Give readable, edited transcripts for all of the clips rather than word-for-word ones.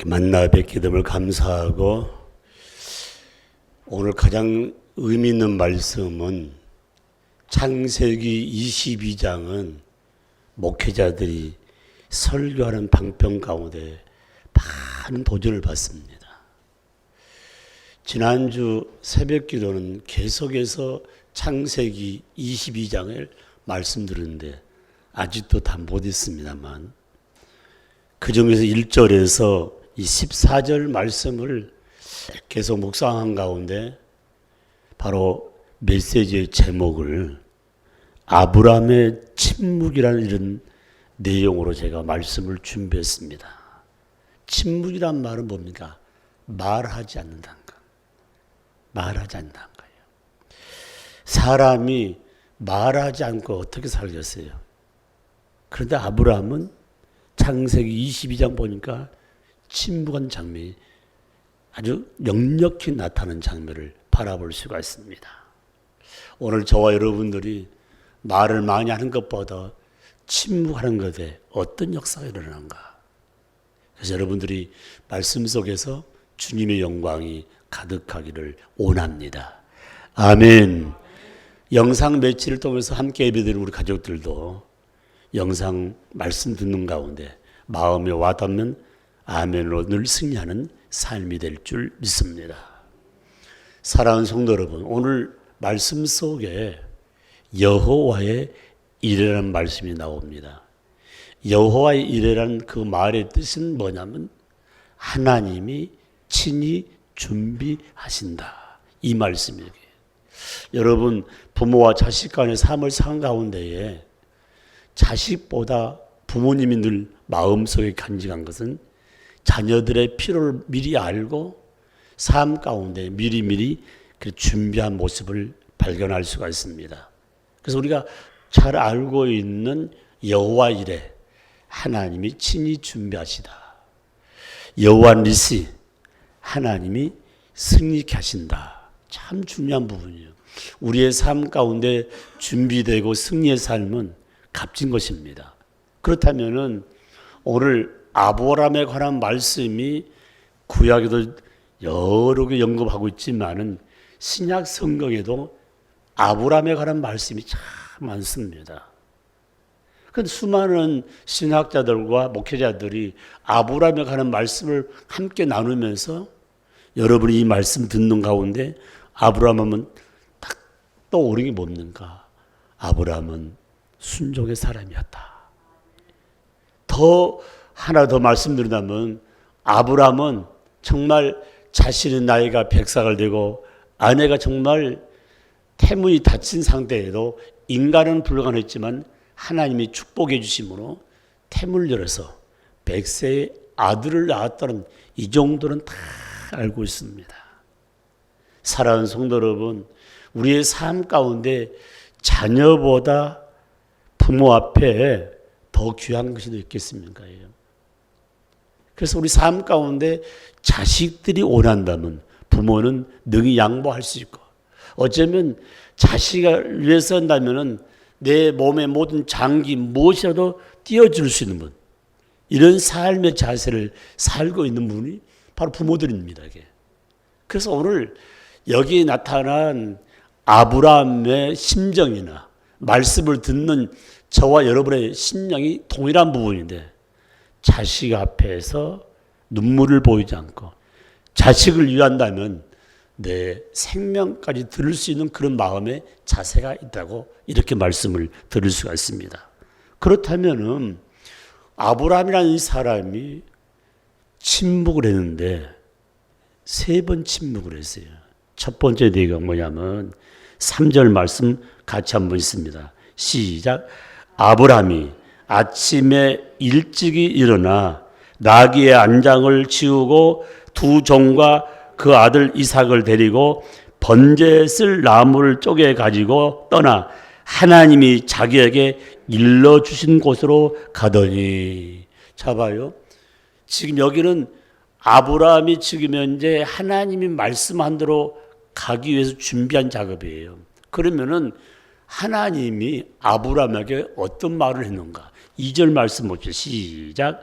만나 뵙게 됨을 감사하고, 오늘 가장 의미 있는 말씀은 창세기 22장은 목회자들이 설교하는 방편 가운데 많은 도전을 받습니다. 지난주 새벽 기도는 계속해서 창세기 22장을 말씀드렸는데 아직도 다 못했습니다만, 그 중에서 1절에서 이 14절 말씀을 계속 묵상한 가운데 바로 메시지의 제목을 아브라함의 침묵이라는 이런 내용으로 제가 말씀을 준비했습니다. 침묵이란 말은 뭡니까? 말하지 않는다는 것. 말하지 않는다는 거예요. 사람이 말하지 않고 어떻게 살겠어요? 그런데 아브라함은 창세기 22장 보니까 침묵한 장면이 아주 역력히 나타나는 장면을 바라볼 수가 있습니다. 오늘 저와 여러분들이 말을 많이 하는 것보다 침묵하는 것에 어떤 역사가 일어나는가. 그래서 여러분들이 말씀 속에서 주님의 영광이 가득하기를 원합니다. 아멘. 영상 매치를 통해서 함께 예배드리는 우리 가족들도 영상 말씀 듣는 가운데 마음에 와닿는 아멘으로 늘 승리하는 삶이 될 줄 믿습니다. 사랑하는 성도 여러분, 오늘 말씀 속에 여호와의 이레라는 말씀이 나옵니다. 여호와의 이레라는 그 말의 뜻은 뭐냐면 하나님이 친히 준비하신다, 이 말씀이에요. 여러분, 부모와 자식 간의 삶을 산 가운데에 자식보다 부모님이 늘 마음속에 간직한 것은 자녀들의 필요를 미리 알고 삶 가운데 미리미리 그 준비한 모습을 발견할 수가 있습니다. 그래서 우리가 잘 알고 있는 여호와 이레, 하나님이 친히 준비하시다. 여호와 니시, 하나님이 승리케 하신다. 참 중요한 부분이에요. 우리의 삶 가운데 준비되고 승리의 삶은 값진 것입니다. 그렇다면은 오늘 아브라함에 관한 말씀이 구약에도 여러 개 언급하고 있지만은 신약 성경에도 아브라함에 관한 말씀이 참 많습니다. 그 수많은 신학자들과 목회자들이 아브라함에 관한 말씀을 함께 나누면서 여러분이 이 말씀 듣는 가운데 아브라함은 딱 떠오르는 게 뭡니까? 아브라함은 순종의 사람이었다. 하나 더 말씀드린다면 아브라함은 정말 자신의 나이가 100살을 되고 아내가 정말 태문이 닫힌 상태에도 인간은 불가능했지만 하나님이 축복해 주심으로 태문을 열어서 100세의 아들을 낳았다는 이 정도는 다 알고 있습니다. 사랑하는 성도 여러분, 우리의 삶 가운데 자녀보다 부모 앞에 더 귀한 것이 있겠습니까? 그래서 우리 삶 가운데 자식들이 원한다면 부모는 능히 양보할 수 있고, 어쩌면 자식을 위해서 한다면 내 몸의 모든 장기 무엇이라도 띄워줄 수 있는 분, 이런 삶의 자세를 살고 있는 분이 바로 부모들입니다. 그래서 오늘 여기에 나타난 아브라함의 심정이나 말씀을 듣는 저와 여러분의 심령이 동일한 부분인데, 자식 앞에서 눈물을 보이지 않고 자식을 위한다면 내 생명까지 들을 수 있는 그런 마음의 자세가 있다고 이렇게 말씀을 드릴 수가 있습니다. 그렇다면 아브라함이라는 이 사람이 침묵을 했는데 3번 침묵을 했어요. 첫 번째 내용이 뭐냐면 3절 말씀 같이 한번 있습니다. 시작. 아브라함이 아침에 일찍이 일어나 나귀의 안장을 치우고 두 종과 그 아들 이삭을 데리고 번제에 쓸 나무를 쪼개 가지고 떠나 하나님이 자기에게 일러주신 곳으로 가더니. 자 봐요. 지금 여기는 아브라함이 지금 현재 하나님이 말씀한 대로 가기 위해서 준비한 작업이에요. 그러면은 하나님이 아브라함에게 어떤 말을 했는가? 2절 말씀 보죠. 시작.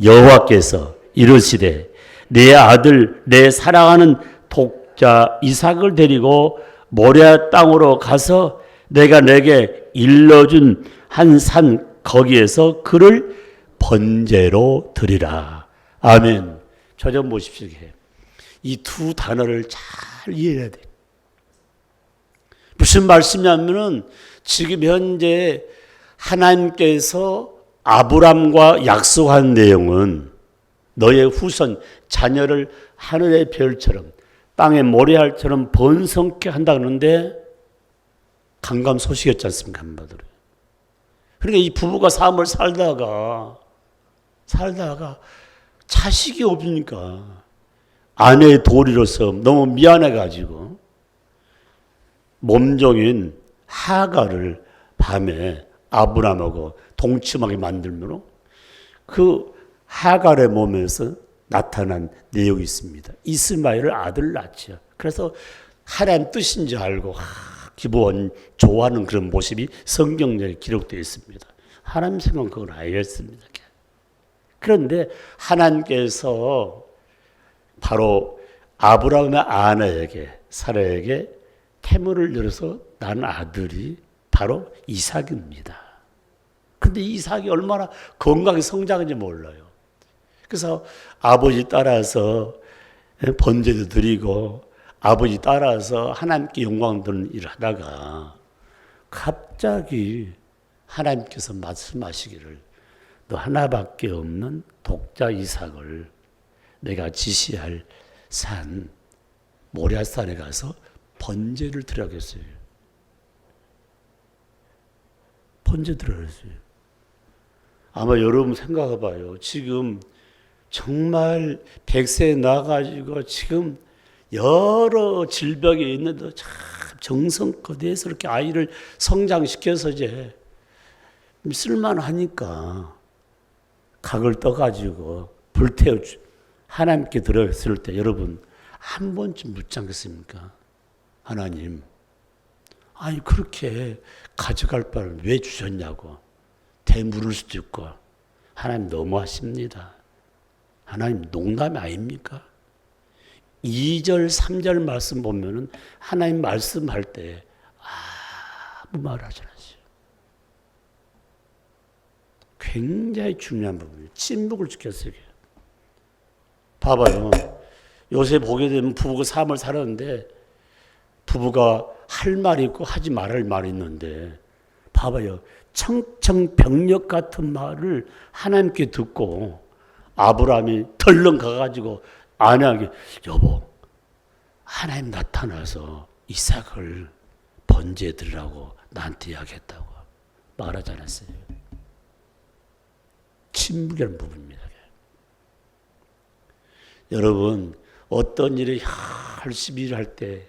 여호와께서 이르시되 내 아들, 내 사랑하는 독자 이삭을 데리고 모리아 땅으로 가서 내가 내게 일러준 한 산 거기에서 그를 번제로 드리라. 아멘. 저 좀 보십시오. 이 두 단어를 잘 이해해야 돼. 무슨 말씀이냐면은 지금 현재 하나님께서 아브람과 약속한 내용은 너의 후손 자녀를 하늘의 별처럼 땅의 모래알처럼 번성케 한다 그러는데 강감소식이었지 않습니까? 한마디로. 그러니까 이 부부가 삶을 살다가 자식이 없으니까 아내의 도리로서 너무 미안해가지고 몸종인 하가를 밤에 아브람하고 동침하게 만들므로 그 하갈의 몸에서 나타난 내용이 있습니다. 이스마엘을 아들 낳죠. 그래서 하나님 뜻인 줄 알고 기본 좋아하는 그런 모습이 성경에 기록되어 있습니다. 하나님 생각은 그걸 알겠습니다. 그런데 하나님께서 바로 아브라함의 아내에게 사라에게 태물을 열어서 난 아들이 바로 이삭입니다. 근데 이삭이 얼마나 건강하게 성장한지 몰라요. 그래서 아버지 따라서 번제도 드리고 아버지 따라서 하나님께 영광 드리는 일을 하다가 갑자기 하나님께서 말씀하시기를 너 하나밖에 없는 독자 이삭을 내가 지시할 산 모리아산에 가서 번제를 드려야겠어요. 번제 드려야겠어요. 아마 여러분 생각해 봐요. 지금 정말 100세 나가지고 지금 여러 질병이 있는데 참 정성껏 해서 이렇게 아이를 성장시켜서 이제 쓸만하니까 각을 떠가지고 불태워 하나님께 들어갔을 때 여러분 한 번쯤 묻지 않겠습니까? 하나님, 아니 그렇게 가져갈 바를 왜 주셨냐고 대물을 수도 있고 하나님 너무하십니다. 하나님 농담이 아닙니까? 2절 3절 말씀 보면은 하나님 말씀할 때 아무 말 하지 않았어요. 굉장히 중요한 부분이에요. 침묵을 지켰어요. 봐봐요. 요새 보게 되면 부부가 삶을 살았는데 부부가 할 말이 있고 하지 말할 말이 있는데 봐봐요. 청청병력 같은 말을 하나님께 듣고 아브라함이 덜렁 가가지고 아내에게 여보 하나님 나타나서 이삭을 번제해 드리라고 나한테 이야기했다고 말하지 않았어요. 침묵이라는 부분입니다. 여러분 어떤 일을 열심히 일할 때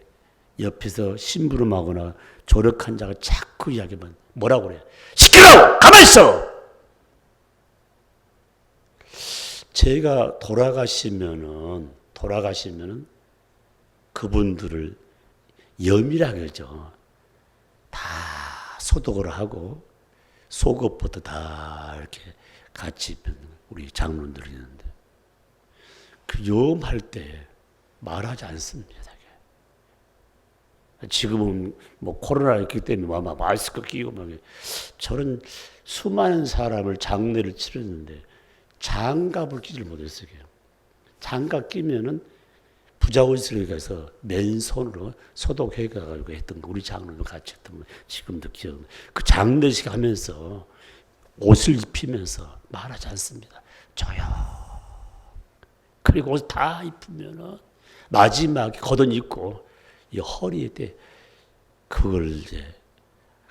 옆에서 심부름하거나 조력한 자가 자꾸 이야기하면 뭐라고 그래요? 시끄러워! 가만히 있어! 제가 돌아가시면은 그분들을 염이라고 하죠. 다 소독을 하고 속옷부터 다 이렇게 같이 입는 우리 장로들이 있는데 그 염할 때 말하지 않습니다. 지금은 뭐 코로나 있기 때문에 막 마스크 끼고 막 저런 수많은 사람을 장례를 치렀는데 장갑을 끼질 못했어요. 장갑 끼면은 부자원실에 가서 맨손으로 소독해 가지고 했던 거 우리 장로도 같이 했던 거 지금도 기억. 그 장례식 하면서 옷을 입히면서 말하지 않습니다. 조용. 그리고 옷 다 입으면은 마지막에 걷어 입고 이 허리에 때 그걸 이제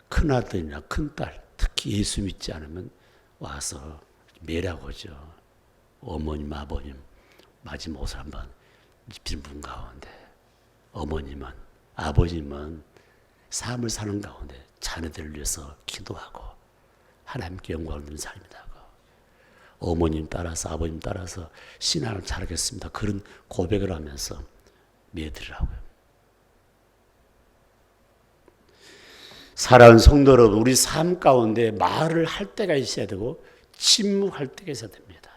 큰아들이나 큰딸 특히 예수 믿지 않으면 와서 매라고 하죠. 어머님 아버님 마지막 옷을 한번 입히는 분 가운데 어머님은 아버님은 삶을 사는 가운데 자녀들을 위해서 기도하고 하나님께 영광을 드리는 삶이다. 어머님 따라서 아버님 따라서 신앙을 잘하겠습니다. 그런 고백을 하면서 매드리라고요. 사랑하는 성도 여러분, 우리 삶 가운데 말을 할 때가 있어야 되고 침묵할 때가 있어야 됩니다.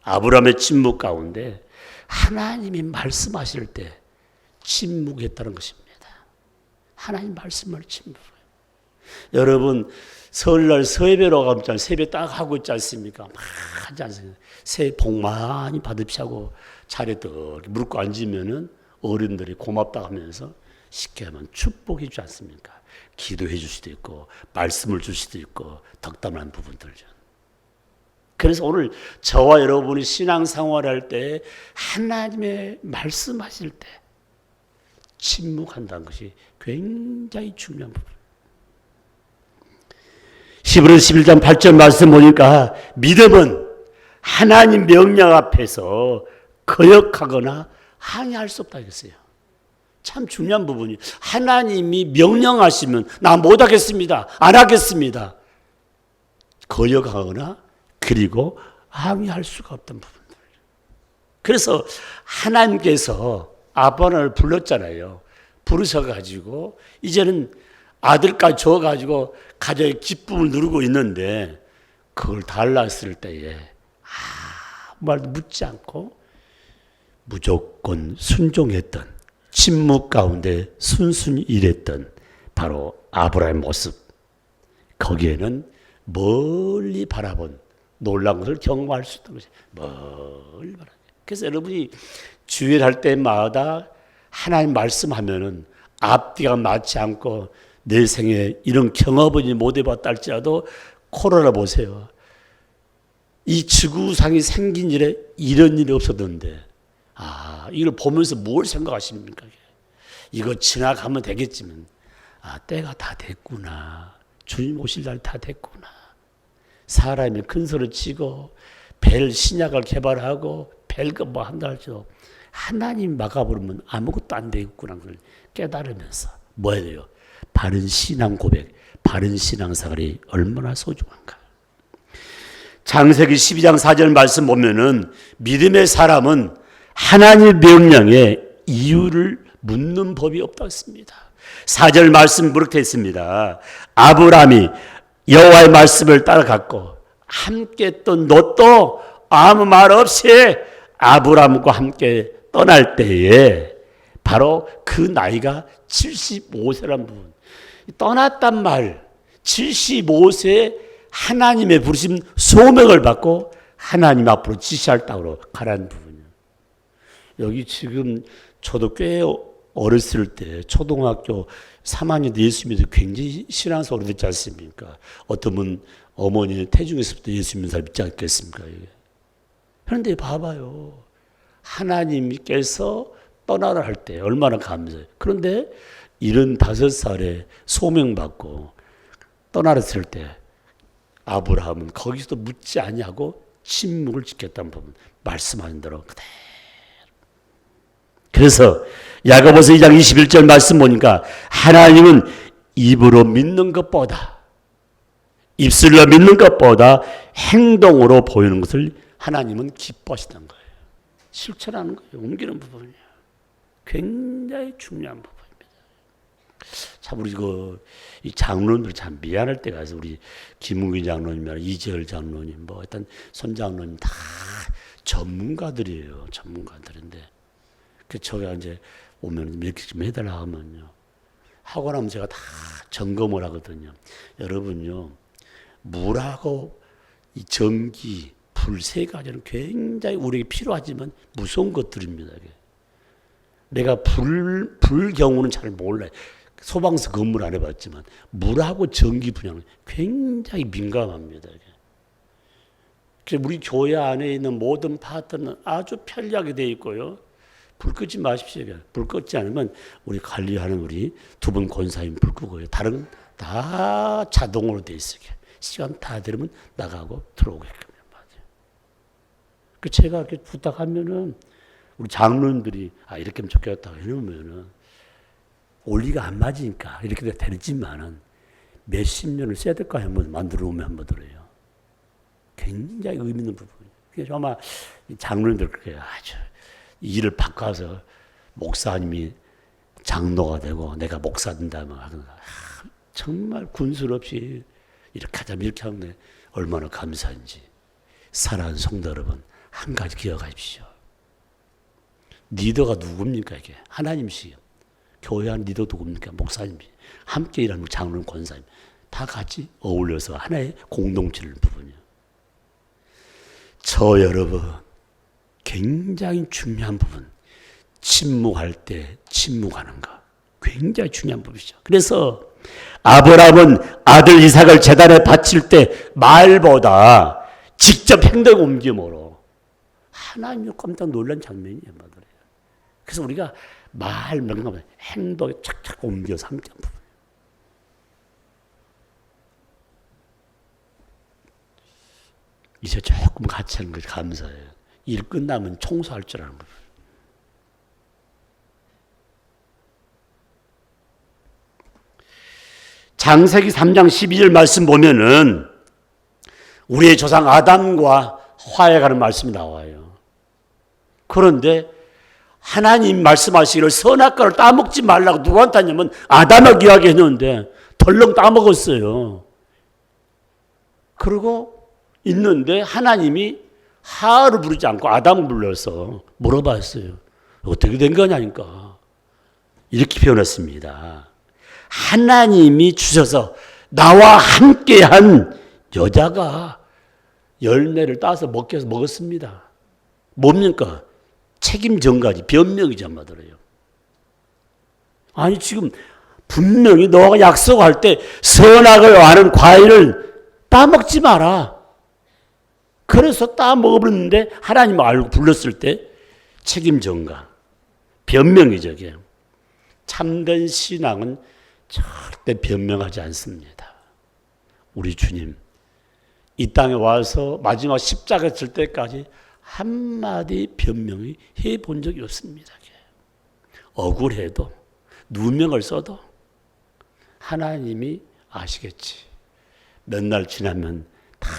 아브라함의 침묵 가운데 하나님이 말씀하실 때 침묵했다는 것입니다. 하나님 말씀을 침묵해요. 여러분 설날 세배로 가면 세배 딱 하고 있지 않습니까? 막 하지 않습니까? 새해 복 많이 받으시고 자리에 또 무릎 꿇고 앉으면은 어른들이 고맙다 하면서 쉽게 하면 축복해 주지 않습니까? 기도해 줄 수도 있고 말씀을 줄 수도 있고 덕담하는 부분들죠. 그래서 오늘 저와 여러분이 신앙생활할 때 하나님의 말씀하실 때 침묵한다는 것이 굉장히 중요한 부분. 히브리서 11장 8절 말씀 보니까 믿음은 하나님 명령 앞에서 거역하거나 항의할 수 없다 했어요. 참 중요한 부분이 하나님이 명령하시면 나 못하겠습니다. 안 하겠습니다. 거역하거나 그리고 항의할 수가 없던 부분들. 그래서 하나님께서 아브라함을 불렀잖아요. 부르셔가지고 이제는 아들까지 줘가지고 가정의 기쁨을 누리고 있는데 그걸 달랐을 때에 아무 말도 묻지 않고 무조건 순종했던 침묵 가운데 순순히 일했던 바로 아브라함의 모습. 거기에는 멀리 바라본 놀라운 것을 경험할 수 있다는 것이에요. 멀리 바라본. 그래서 여러분이 주일할 때마다 하나님 말씀하면은 앞뒤가 맞지 않고 내 생에 이런 경험을 못 해봤다 할지라도 코로나 보세요. 이 지구상이 생긴 일에 이런 일이 없었는데 이걸 보면서 뭘 생각하십니까? 이거 지나가면 되겠지만 때가 다 됐구나. 주님 오실 날 다 됐구나. 사람이 큰 소리 치고 벨 신약을 개발하고 벨거 뭐 한다 할지도 하나님 막아버리면 아무것도 안 되겠구나 걸 깨달으면서 뭐 해야 돼요? 바른 신앙 고백, 바른 신앙생활이 얼마나 소중한가. 창세기 12장 4절 말씀 보면은 믿음의 사람은 하나님의 명령에 이유를 묻는 법이 없다고 했습니다. 4절 말씀 그렇게 했습니다. 아브라함이 여호와의 말씀을 따라갔고 함께 했던 롯도 아무 말 없이 아브라함과 함께 떠날 때에 바로 그 나이가 75세란 부분. 떠났단 말 75세에 하나님의 부르심 소명을 받고 하나님 앞으로 지시할 땅으로 가라는 부분이에요. 여기 지금 저도 꽤 어렸을 때 초등학교 3학년 예수 믿어 굉장히 신앙생활 오래됐지 않습니까? 어떤 분 어머니 태중에서부터 예수 믿는 사람 있지 않겠습니까? 그런데 봐봐요. 하나님께서 떠나라 할 때 얼마나 감사해요. 그런데 75살에 소명받고 떠나랬을 때 아브라함은 거기서도 묻지 아니하고 침묵을 지켰다는 부분 말씀하는 대로 그대로. 그래서 야고보서 2장 21절 말씀 보니까 하나님은 입으로 믿는 것보다 입술로 믿는 것보다 행동으로 보이는 것을 하나님은 기뻐하시는 거예요. 실천하는 거예요. 옮기는 부분이에요. 굉장히 중요한 부분입니다. 참 우리 이 장로님들 참 미안할 때가 있어요. 우리 김웅기 장로님이나 이재열 장로님, 뭐 일단 손 장로님 다 전문가들이에요. 전문가들인데 그 제가 이제 오면 이렇게 좀 해달라 하면요. 하고 나면 제가 다 점검을 하거든요. 여러분요, 물하고 이 전기, 불 세 가지는 굉장히 우리에게 필요하지만 무서운 것들입니다. 내가 불 경우는 잘 몰라요. 소방서 근무를 안 해봤지만 물하고 전기 분야는 굉장히 민감합니다. 그래서 우리 교회 안에 있는 모든 파트는 아주 편리하게 되어 있고요. 불 끄지 마십시오. 불 끄지 않으면 우리 관리하는 우리 두 분 권사님 불 끄고요. 다른 다 자동으로 되어 있어요. 시간 다 되면 나가고 들어오게끔. 그 제가 이렇게 부탁하면은 우리 장로님들이 이렇게 하면 좋겠다 해놓으면은 원리가 안 맞으니까 이렇게 되지만은 몇십 년을 써야 될까 한번 만들어 오면 한번 들어요. 굉장히 의미 있는 부분이에요. 그래서 아마 장로님들 그렇게 아주 일을 바꿔서 목사님이 장로가 되고 내가 목사 된다면 정말 군술 없이 이렇게 하자면 이렇게 하면 얼마나 감사한지. 사랑하는 성도 여러분, 한 가지 기억하십시오. 리더가 누굽니까 이게? 하나님이시요. 교회 안 리더 누굽니까? 목사님이. 함께 일하는 장로님, 권사님. 다 같이 어울려서 하나의 공동체를 부분이요. 저 여러분 굉장히 중요한 부분. 침묵할 때 침묵하는 거. 굉장히 중요한 부분이죠. 그래서 아브라함은 아들 이삭을 제단에 바칠 때 말보다 직접 행동 옮김으로 하나님이 깜짝 놀란 장면이에요. 그래서 우리가 말 명령하면 행동에 착착 옮겨서 함께 하는 부분. 이제 조금 같이 하는 것이 감사해요. 일 끝나면 청소할 줄 아는 거예요. 창세기 3장 12절 말씀 보면은 우리의 조상 아담과 화해가는 말씀이 나와요. 그런데 하나님 말씀하시기를 선악과를 따먹지 말라고 누구한테 하냐면 아담에게 이야기했는데 덜렁 따먹었어요. 그리고 있는데 하나님이 하를 부르지 않고 아담을 불러서 물어봤어요. 어떻게 된 거냐니까. 이렇게 표현했습니다. 하나님이 주셔서 나와 함께한 여자가 열매를 따서 먹었습니다. 뭡니까? 책임 전가지, 변명이지 한마디로요. 아니 지금 분명히 너가 약속할 때 선악을 아는 과일을 따먹지 마라. 그래서 따먹어버렸는데 하나님 알고 불렀을 때 책임 전가, 변명이죠. 이게. 참된 신앙은 절대 변명하지 않습니다. 우리 주님 이 땅에 와서 마지막 십자가 질 때까지 한마디 변명이 해본 적이 없습니다. 억울해도 누명을 써도 하나님이 아시겠지. 몇 날 지나면 다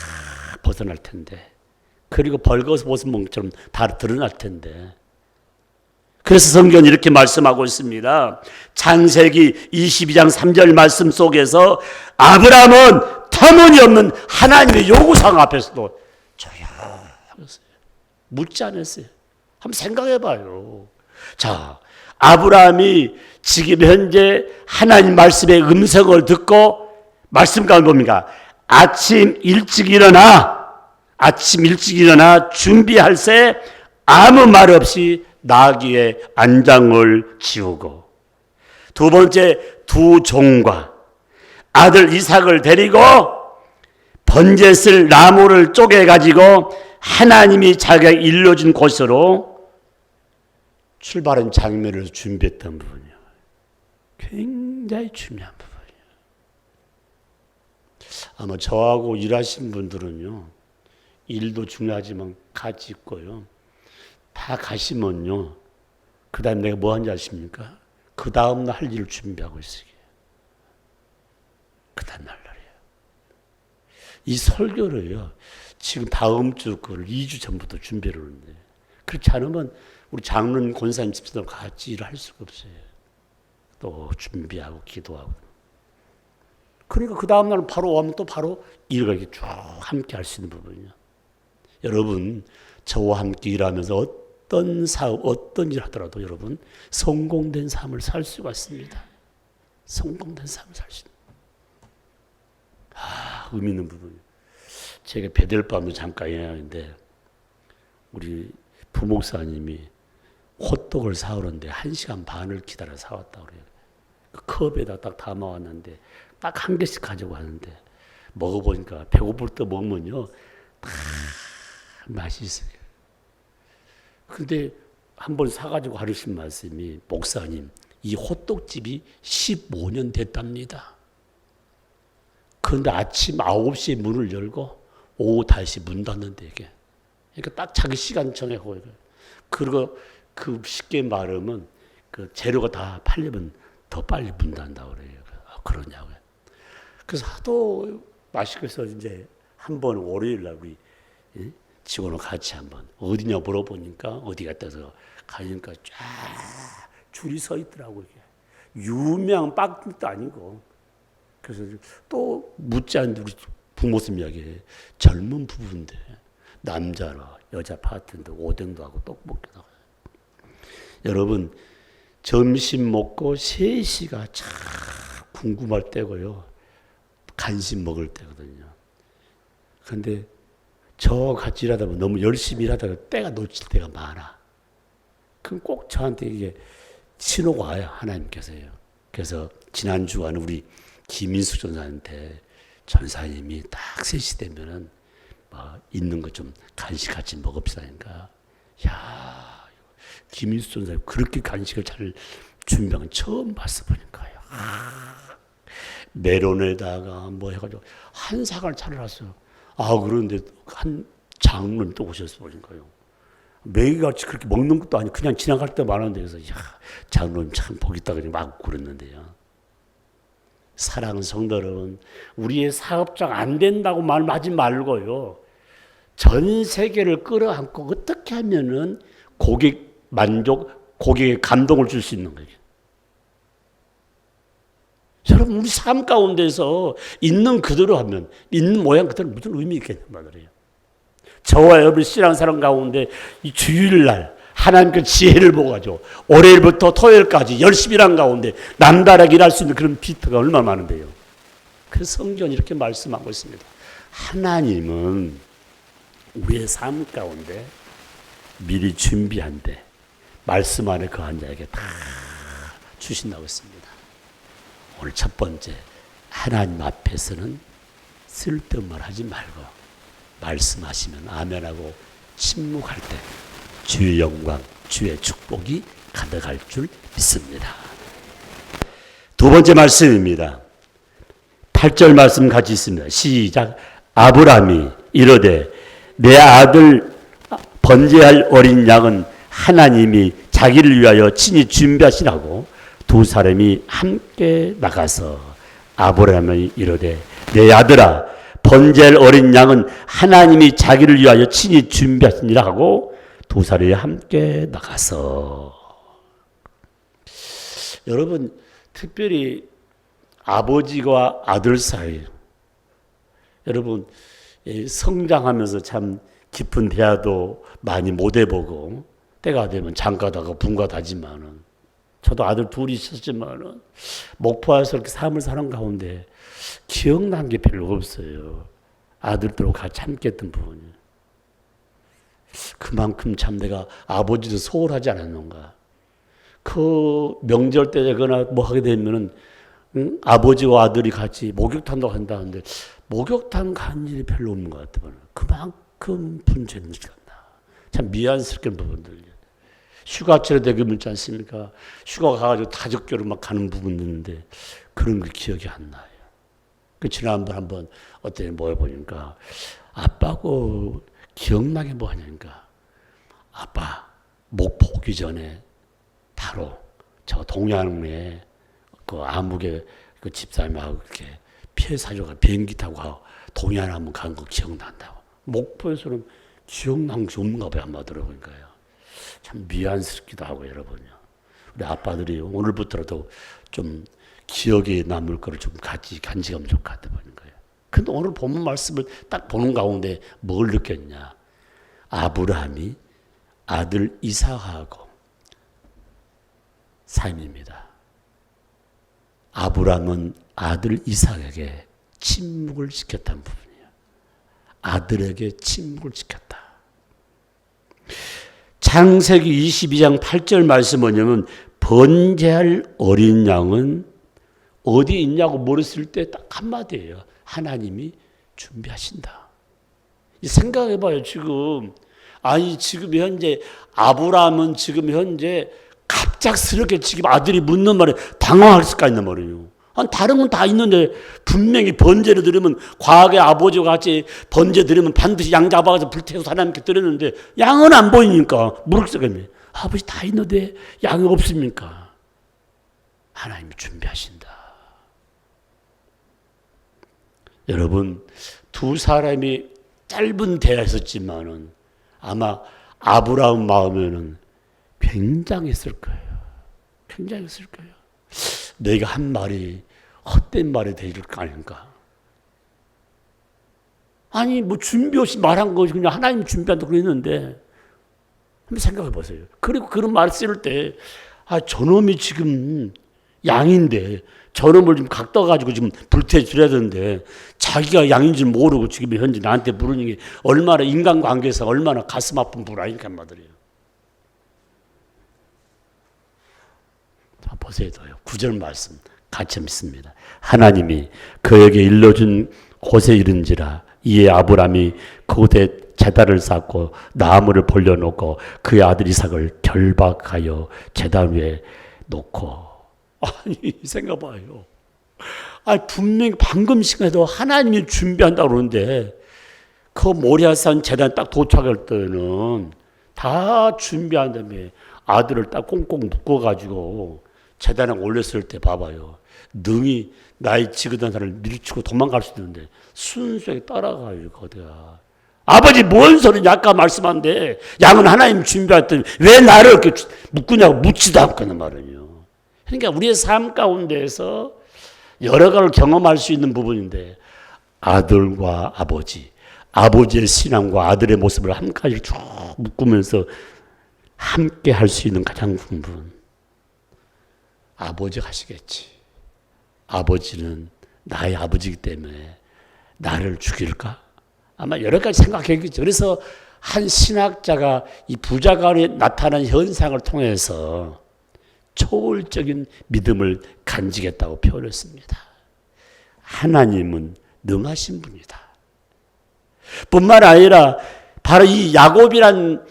벗어날 텐데 그리고 벌거벗은 몸처럼 다 드러날 텐데 그래서 성경은 이렇게 말씀하고 있습니다. 창세기 22장 3절 말씀 속에서 아브라함은 터무니없는 하나님의 요구사항 앞에서도 조용했어요. 묻지 않았어요. 한번 생각해 봐요. 자, 아브라함이 지금 현재 하나님 말씀의 음성을 듣고 말씀 가운데 봅니까? 아침 일찍 일어나 준비할 새 아무 말 없이 나귀의 안장을 지우고 두 번째 두 종과 아들 이삭을 데리고 번제쓸 나무를 쪼개 가지고 하나님이 자기가 일러준 곳으로 출발한 장면을 준비했던 부분이에요. 굉장히 중요한 부분이에요. 아마 저하고 일하신 분들은요, 일도 중요하지만 같이 있고요. 다 가시면요, 그 다음 내가 뭐 하는지 아십니까? 그 다음날 할 일을 준비하고 있어요. 그 다음날 날이에요. 이 설교를요, 지금 다음 주 그걸 2주 전부터 준비를 하는데, 그렇지 않으면 우리 장로님, 권사님 집사람 같이 일을 할 수가 없어요. 또 준비하고 기도하고. 그러니까 그 다음날 바로 오면 또 바로 일을 이렇게 쭉 함께 할 수 있는 부분이요. 여러분, 저와 함께 일하면서 어떤 사업, 어떤 일 하더라도 여러분, 성공된 삶을 살 수가 있습니다. 성공된 삶을 살 수 있는. 의미 있는 부분이요. 제가 베델밤도 잠깐 일하는데, 우리 부목사님이 호떡을 사오는데 1시간 반을 기다려 사왔다고 그래요. 그 컵에다 딱 담아왔는데, 딱 한 개씩 가지고 왔는데, 먹어보니까 배고플 때 먹으면요, 다 맛이 있어요. 근데 한 번 사가지고 하루신 말씀이, 목사님, 이 호떡집이 15년 됐답니다. 그런데 아침 9시에 문을 열고, 오후 다시 문 닫는데, 이게. 그러니까 딱 자기 시간 정해고, 그리고 그 쉽게 말하면, 그 재료가 다 팔리면 더 빨리 문 닫는다고 그래요. 그러냐고요. 그래서 하도 맛있게 해서 이제 한 번 월요일 날 우리 직원을 같이 한번 어디냐 물어보니까 어디 갔다서 가니까 쫙 줄이 서 있더라고요. 유명한 빵집도 아니고. 그래서 또 묻지 않는데 우리 부모님 이야기해. 젊은 부부인데 남자나 여자 파트인데 오뎅도 하고 떡볶이도 하고. 여러분 점심 먹고 3시가 참 궁금할 때고요. 간식 먹을 때거든요. 그런데 저 같이 일하다 보면 너무 열심히 일하다가 때가 놓칠 때가 많아. 그럼 꼭 저한테 이게 신호가 와요. 하나님께서요. 그래서 지난 주간에 우리 김인숙 전사한테 전사님이 딱 3시 되면은 뭐 있는 거 좀 간식 같이 먹읍시다니까. 야, 김인숙 전사님 그렇게 간식을 잘 준비한 건 처음 봤어 보니까요. 메론에다가 뭐 해가지고 한 사갈 차려놨어요. 그런데 한 장로님 또 오셨어 보니까요. 매일같이 그렇게 먹는 것도 아니고 그냥 지나갈 때 많은데 그래서 장로님 참 복 있다 그냥 막 그랬는데요. 사랑하는 성도 여러분, 우리의 사업장 안 된다고 말하지 말고요. 전 세계를 끌어안고 어떻게 하면은 고객 만족, 고객의 감동을 줄 수 있는 거예요. 여러분, 우리 삶 가운데서 있는 그대로 하면, 있는 모양 그대로 무슨 의미 있겠냐 말이에요. 저와 여러분 신앙사람 가운데 이 주일날 하나님께 지혜를 보가지고 월요일부터 토요일까지 열심히 일한 가운데 남다르게 일할 수 있는 그런 비트가 얼마나 많은데요. 그래서 성경이 이렇게 말씀하고 있습니다. 하나님은 우리의 삶 가운데 미리 준비한 데 말씀 안에 거한 자에게 다 주신다고 했습니다. 오늘 첫 번째, 하나님 앞에서는 쓸데없는 말 하지 말고 말씀하시면 아멘하고 침묵할 때 주의 영광, 주의 축복이 가득할 줄 믿습니다. 두 번째 말씀입니다. 8절 말씀 같이 있습니다. 시작. 아브라함이 이르되 내 아들 번제할 어린 양은 하나님이 자기를 위하여 친히 준비하시라고 두 사람이 함께 나가서 아브라함이 이르되 내 아들아 번제할 어린 양은 하나님이 자기를 위하여 친히 준비하시니라 하고 두 사람이 함께 나가서. 여러분 특별히 아버지와 아들 사이, 여러분 성장하면서 참 깊은 대화도 많이 못 해보고 때가 되면 장가다가 분가다지만은 저도 아들 둘이 있었지만은 목포에서 이렇게 삶을 사는 가운데 기억난 게 별로 없어요. 아들들하고 같이 함께 했던 부분이. 그만큼 참 내가 아버지도 소홀하지 않았는가. 그 명절 때거나 뭐 하게 되면은 아버지와 아들이 같이 목욕탕도 한다는데 목욕탕 간 일이 별로 없는 것 같아요. 그만큼 분쟁이 간다. 참 미안스럽게 부분들. 휴가철에 되게 있지 않습니까? 휴가 가가지고 가족교로 막 가는 부분도 있는데 그런 게 기억이 안 나요. 그 지난번 한번 어때 모여보니까 아빠하고 기억나게 뭐 하냐니까 아빠 목포 오기 전에 바로 저 동양에 그 아무개 그 집사님하고 이렇게 피해 사줘가 비행기 타고 동양 한번 간 거 기억난다고. 목포에서는 기억난 게 없는가 봐요. 아마 들어보니까요. 참 미안스럽기도 하고 여러분요. 우리 아빠들이 오늘부터라도 좀 기억에 남을 거를 좀 같이 간직하면 좋을 것 같아 보는 거예요. 근데 오늘 본문 말씀을 딱 보는 가운데 뭘 느꼈냐? 아브라함이 아들 이삭하고 삶입니다. 아브라함은 아들 이삭에게 침묵을 지켰다는 부분이에요. 아들에게 침묵을 지켰다. 창세기 22장 8절 말씀 뭐냐면 번제할 어린 양은 어디 있냐고 물었을 때 딱 한마디예요. 하나님이 준비하신다. 생각해봐요. 지금 지금 현재 아브라함은 지금 현재 갑작스럽게 지금 아들이 묻는 말에 당황할 수가 있단 말이에요. 다른 건 다 있는데 분명히 번제를 드리면 과거에 아버지와 같이 번제 드리면 반드시 양 잡아가지고 불태워서 하나님께 드렸는데 양은 안 보이니까 물었어요. 아버지 다 있는데 양이 없습니까? 하나님이 준비하신다. 여러분 두 사람이 짧은 대화였었지만은 아마 아브라함 마음에는 굉장했을 거예요. 굉장했을 거예요. 내가 한 말이 헛된 말이 될 거 아닌가? 뭐 준비 없이 말한 거 그냥 하나님 준비한다고 그랬는데 한번 생각해 보세요. 그리고 그런 말 쓸 때, 저놈이 지금 양인데, 저놈을 좀 각도가지고 지금 불태워줘야 되는데, 자기가 양인 줄 모르고 지금 현재 나한테 부르는 게 얼마나 인간관계에서 얼마나 가슴 아픈 불 아니까 말이에요. 자, 보세요. 9절 말씀. 같이 믿습니다. 하나님이 그에게 일러준 곳에 이른지라 이에 아브람이 그곳에 제단을 쌓고 나무를 벌려놓고 그의 아들 이삭을 결박하여 제단 위에 놓고. 아니 생각봐요. 분명히 방금 시간에도 하나님이 준비한다고 그러는데 그 모리아산 제단 딱 도착할 때는 다 준비한 다음에 아들을 딱 꽁꽁 묶어가지고 제단에 올렸을 때 봐봐요. 능히 나의 지긋한 사람을 밀치고 도망갈 수 있는데 순수하게 따라가요. 거기가. 아버지 뭔 소리냐 아까 말씀한데 양은 하나님 준비했더니 왜 나를 이렇게 묶으냐고 묻지도 않거든 말이에요. 그러니까 우리의 삶 가운데에서 여러 가지를 경험할 수 있는 부분인데 아들과 아버지, 아버지의 신앙과 아들의 모습을 한가지 쭉 묶으면서 함께 할 수 있는 가장 큰 부분. 아버지가 하시겠지. 아버지는 나의 아버지이기 때문에 나를 죽일까? 아마 여러 가지 생각했겠죠. 그래서 한 신학자가 이 부자간에 나타난 현상을 통해서 초월적인 믿음을 간직했다고 표현했습니다. 하나님은 능하신 분이다. 뿐만 아니라 바로 이 야곱이란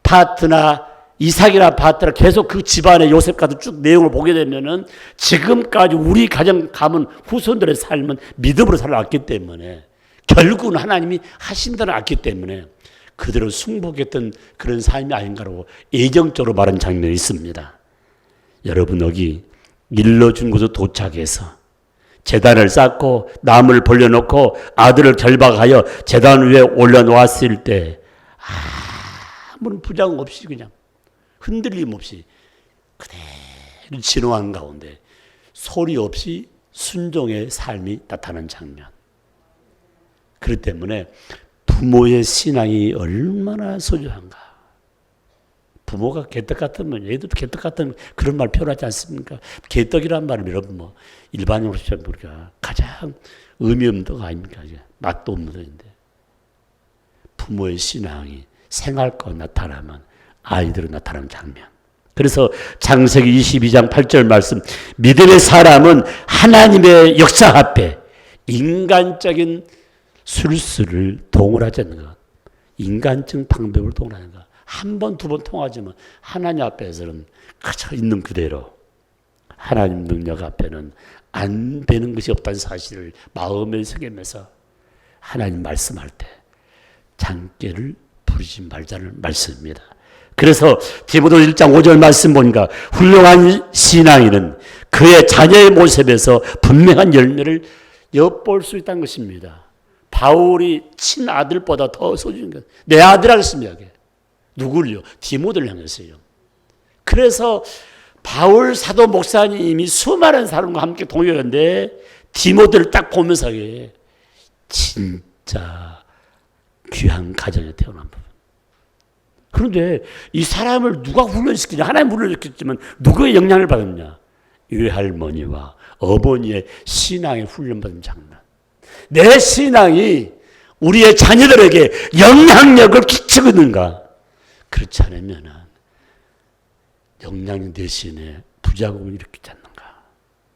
파트나 이삭이란 파트나 계속 그 집안의 요셉과도 쭉 내용을 보게 되면은 지금까지 우리 가정 가문 후손들의 삶은 믿음으로 살아왔기 때문에 결국은 하나님이 하신다는 알기 때문에 그대로 승복했던 그런 삶이 아닌가라고 예정적으로 말한 장면이 있습니다. 여러분 여기 일러준 곳에 도착해서 제단을 쌓고 나무를 벌려놓고 아들을 결박하여 제단 위에 올려놓았을 때 아무런 부장 없이 그냥 흔들림 없이 그대로 진호한 가운데 소리 없이 순종의 삶이 나타난 장면. 그렇기 때문에 부모의 신앙이 얼마나 소중한가. 부모가 개떡 같으면 얘도 개떡 같은 그런 말 표현하지 않습니까? 개떡이란 말은 여러분 뭐 일반적으로 우리가 가장 의미 없는 거 아닙니까? 맛도 없는 거인데 부모의 신앙이 생활과 나타나면 아이들은 나타나는 장면. 그래서 창세기 22장 8절 말씀 믿음의 사람은 하나님의 역사 앞에 인간적인 술수를 동원하지 않는 것. 인간적 방법을 동원하는 것. 한 번, 두 번 통하지만 하나님 앞에서는 그저 있는 그대로 하나님 능력 앞에는 안 되는 것이 없다는 사실을 마음에 새기면서 하나님 말씀할 때 장깨를 부리지 말자는 말씀입니다. 그래서 디모데 1장 5절 말씀 보니까 훌륭한 신앙인은 그의 자녀의 모습에서 분명한 열매를 엿볼 수 있다는 것입니다. 바울이 친아들보다 더 소중한 것. 내 아들이라고 했습니다. 누굴요? 디모데를 향했어요. 그래서 바울 사도 목사님이 수많은 사람과 함께 동행하는데 디모데를 딱 보면서 진짜 귀한 가정에 태어난 분. 그런데 이 사람을 누가 훈련시키냐? 하나님 훈련시켰지만 누구의 영향을 받았냐? 외할머니와 어머니의 신앙에 훈련받은 장면. 내 신앙이 우리의 자녀들에게 영향력을 끼치고 있는가? 그렇지 않으면 영향력 대신에 부작용을 일으키지 않는가?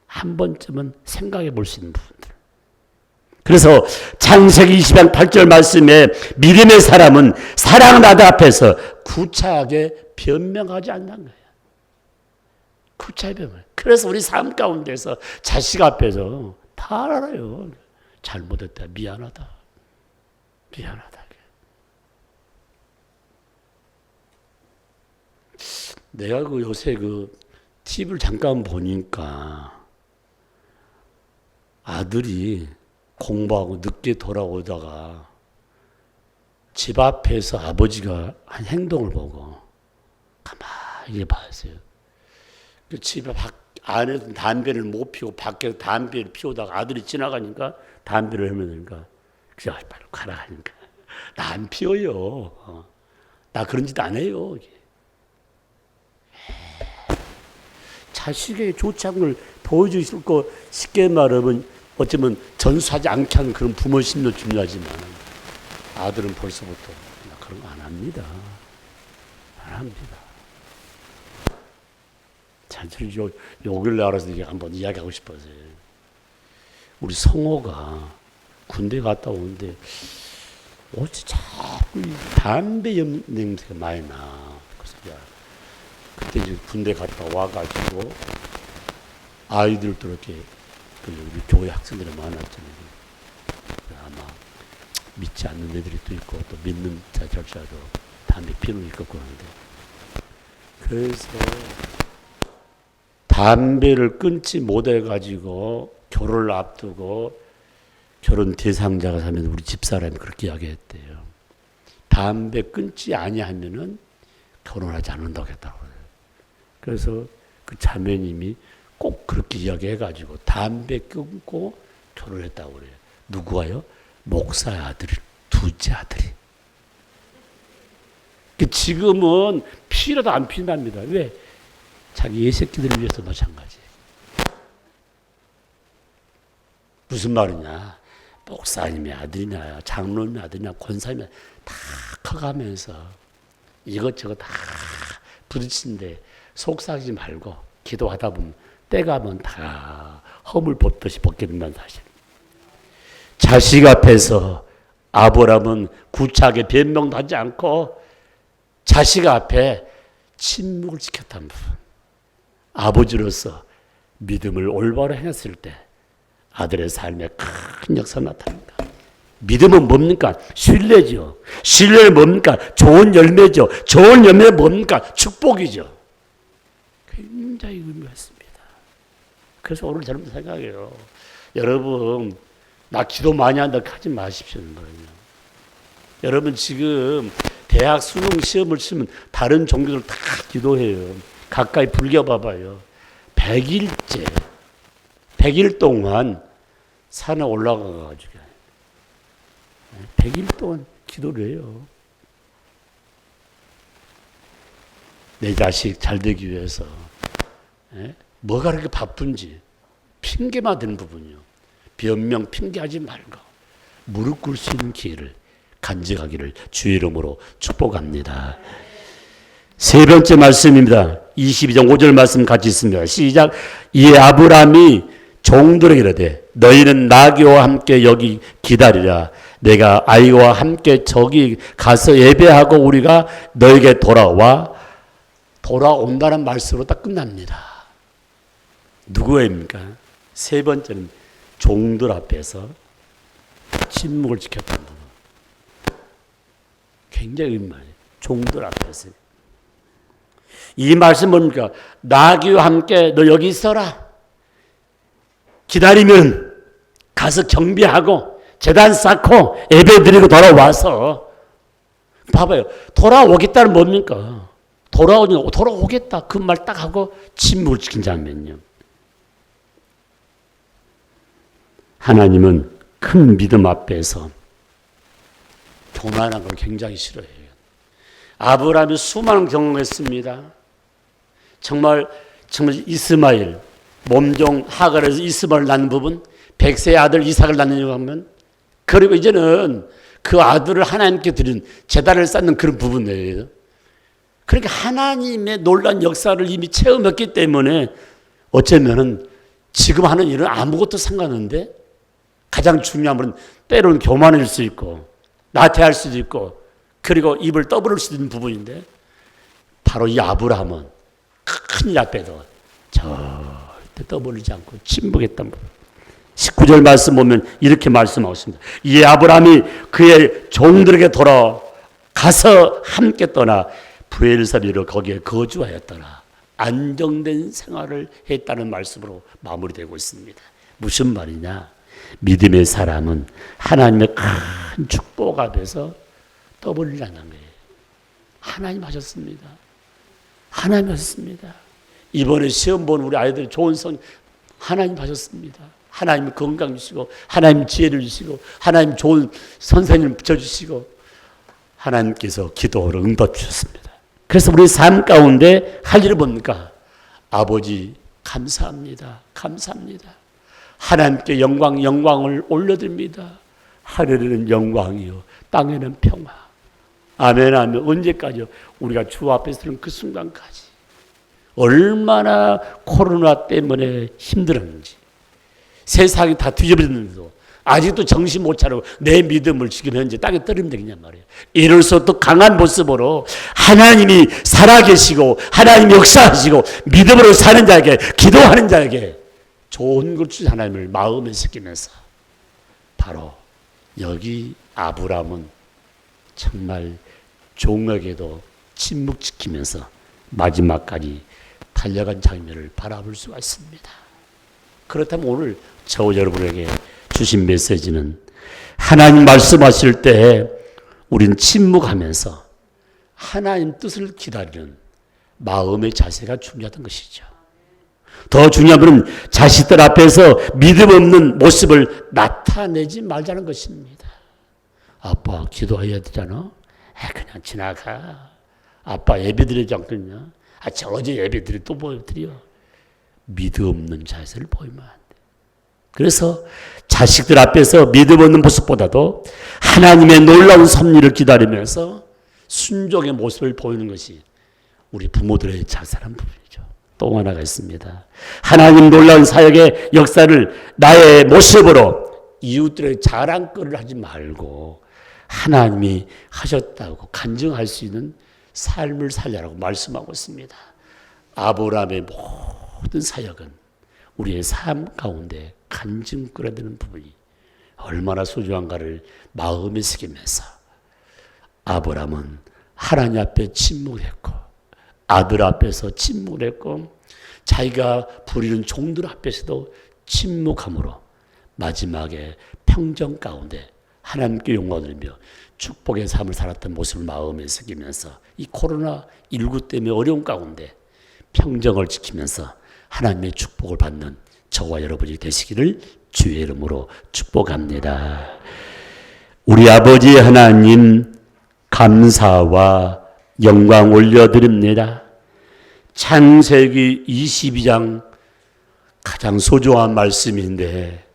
한 번쯤은 생각해 볼 수 있는 부분들. 그래서 창세기 20장 8절 말씀에 믿음의 사람은 사랑하는 아들 앞에서 구차하게 변명하지 않는 거예요. 구차하게 변명. 그래서 우리 삶 가운데서 자식 앞에서 다 알아요. 잘못했다. 미안하다. 미안하다. 내가 요새 TV를 잠깐 보니까 아들이 공부하고 늦게 돌아오다가 집 앞에서 아버지가 한 행동을 보고 가만히 봤어요. 그 집 안에서 담배를 못 피우고 밖에서 담배를 피우다가 아들이 지나가니까 담배를 흘리니까 그래서 빨리 가라 하니까 나 안 피워요. 나 그런 짓 안 해요. 자식의 좋지 않은 걸 보여주실 거 쉽게 말하면 어쩌면 전수하지 않게 하는 그런 부모 심리도 중요하지만 아들은 벌써부터 그런 거 안 합니다. 안 합니다. 자기를 요길래 알아서 한번 이야기하고 싶어서 우리 성호가 군대 갔다 오는데 어째 자꾸 담배 냄새가 많이 나. 그래서 야, 그때 이제 군대 갔다 와가지고 아이들도 이렇게 우리 교회 학생들이 많았잖아요. 아마 믿지 않는 애들이 또 있고 또 믿는 자절자도 담배 피우는 게 있고 그러는데 그래서 담배를 끊지 못해가지고 결혼을 앞두고 결혼 대상자가 사면 우리 집사람이 그렇게 이야기했대요. 담배 끊지 아니하면은 결혼하지 않는다고 했다고요. 그래서 그 자매님이 꼭 그렇게 이야기해가지고 담배 끊고 결혼했다고 그래요. 누구와요? 목사의 아들이, 둘째 아들이. 지금은 피라도 안 핀답니다. 왜? 자기 예새끼들을 위해서 마찬가지. 무슨 말이냐? 목사님의 아들이냐, 장로님의 아들이냐, 권사님의 다 커가면서 이것저것 다 부딪히는데 속삭이지 말고 기도하다 보면 때가 면 다 허물 벗듯이 벗게 된다는 사실. 자식 앞에서 아브라함은 구차하게 변명도 하지 않고 자식 앞에 침묵을 지켰다는 부분. 아버지로서 믿음을 올바로 행했을 때 아들의 삶에 큰 역사가 나타납니다. 믿음은 뭡니까? 신뢰죠. 신뢰는 뭡니까? 좋은 열매죠. 좋은 열매는 뭡니까? 축복이죠. 굉장히 의미가 있습니다. 그래서 오늘 저는 생각해요. 여러분, 나 기도 많이 한다 하지 마십시오. 여러분 지금 대학 수능 시험을 치면 다른 종교들 다 기도해요. 가까이 불겨봐봐요. 100일 동안 산에 올라가가지고 100일 동안 기도를 해요. 내 자식 잘 되기 위해서 뭐가 그렇게 바쁜지 핑계만 되는 부분이요. 변명 핑계하지 말고 무릎 꿇을 수 있는 기회를 간직하기를 주의 이름으로 축복합니다. 세 번째 말씀입니다. 22장 5절 말씀 같이 있습니다. 시작. 이에 아브라함이 종들에게 이르되 너희는 나귀와 함께 여기 기다리라. 내가 아이와 함께 저기 가서 예배하고 우리가 너에게 돌아온다는 말씀으로 딱 끝납니다. 누구입니까? 세 번째는 종들 앞에서 침묵을 지켰다는 부분. 굉장히 의미해요. 종들 앞에서. 이 말씀은 뭡니까? 나귀와 함께 너 여기 있어라. 기다리면 가서 경배하고 제단 쌓고 예배 드리고 돌아와서 봐봐요. 돌아오겠다는 뭡니까? 돌아오겠다. 그 말 딱 하고 침묵을 지킨 장면이요. 하나님은 큰 믿음 앞에서 교만한 걸 굉장히 싫어해요. 아브라함이 수많은 경험했습니다. 정말 이스마엘, 몸종 하갈에서 이스마엘 낳는 부분, 100세의 아들 이삭을 낳느냐고 하면, 그리고 이제는 그 아들을 하나님께 드린 제단을 쌓는 그런 부분이에요. 그러니까 하나님의 놀라운 역사를 이미 체험했기 때문에 어쩌면은 지금 하는 일은 아무것도 상관없는데 가장 중요한 건 때로는 교만일 수 있고 나태할 수도 있고 그리고 입을 떠부를 수 있는 부분인데 바로 이 아브라함은 큰 일 앞에도 절대 떠벌리지 않고 침묵했던 부분. 19절 말씀 보면 이렇게 말씀하고 있습니다. 이 아브라함이 그의 종들에게 돌아가서 함께 떠나 브엘사비로 거기에 거주하였더라. 안정된 생활을 했다는 말씀으로 마무리되고 있습니다. 무슨 말이냐? 믿음의 사람은 하나님의 큰 축복 앞에서 떠벌리지 않는 거예요. 하나님 하셨습니다. 하나님 하셨습니다. 이번에 시험 본 우리 아이들 좋은 하나님 하셨습니다. 하나님 건강 주시고 하나님 지혜를 주시고 하나님 좋은 선생님 붙여주시고 하나님께서 기도를 응답주셨습니다. 그래서 우리 삶 가운데 할 일은 뭡니까? 아버지 감사합니다. 감사합니다. 하나님께 영광을 올려드립니다. 하늘에는 영광이요 땅에는 평화. 아멘 아멘. 언제까지요? 우리가 주 앞에 서는 그 순간까지. 얼마나 코로나 때문에 힘들었는지, 세상이 다 뒤집어졌는데도 아직도 정신 못 차리고 내 믿음을 지금 현재 땅에 떨어지면 되겠냔 말이에요. 이럴수록 더 강한 모습으로 하나님이 살아계시고 하나님이 역사하시고 믿음으로 사는 자에게, 기도하는 자에게 좋은 걸 주신 하나님을 마음에 새기면서, 바로 여기 아브라함은 정말 종에게도 침묵 지키면서 마지막까지 달려간 장면을 바라볼 수가 있습니다. 그렇다면 오늘 저 여러분에게 주신 메시지는, 하나님 말씀하실 때 우린 침묵하면서 하나님 뜻을 기다리는 마음의 자세가 중요하다는 것이죠. 더 중요한 것은 자식들 앞에서 믿음 없는 모습을 나타내지 말자는 것입니다. 아빠 기도해야 되잖아. 그냥 지나가. 아빠 예배 드리지 않겠냐. 저 어제 예배 드리 또 보여드려. 믿음 없는 자세를 보이면 안 돼. 그래서 자식들 앞에서 믿음 없는 모습보다도 하나님의 놀라운 섭리를 기다리면서 순종의 모습을 보이는 것이 우리 부모들의 자세란 부분이죠. 또 하나가 있습니다. 하나님 놀라운 사역의 역사를 나의 모습으로 이웃들의 자랑거리를 하지 말고 하나님이 하셨다고 간증할 수 있는 삶을 살려라고 말씀하고 있습니다. 아브라함의 모든 사역은 우리의 삶 가운데 간증거리가 되는 부분이 얼마나 소중한가를 마음에 새기면서, 아브라함은 하나님 앞에 침묵했고, 아들 앞에서 침묵했고, 자기가 부리는 종들 앞에서도 침묵함으로 마지막에 평정 가운데 하나님께 영광을 드리며 축복의 삶을 살았던 모습을 마음에 새기면서, 이 코로나19 때문에 어려운 가운데 평정을 지키면서 하나님의 축복을 받는 저와 여러분이 되시기를 주의 이름으로 축복합니다. 우리 아버지 하나님, 감사와 영광 올려드립니다. 창세기 22장 가장 소중한 말씀인데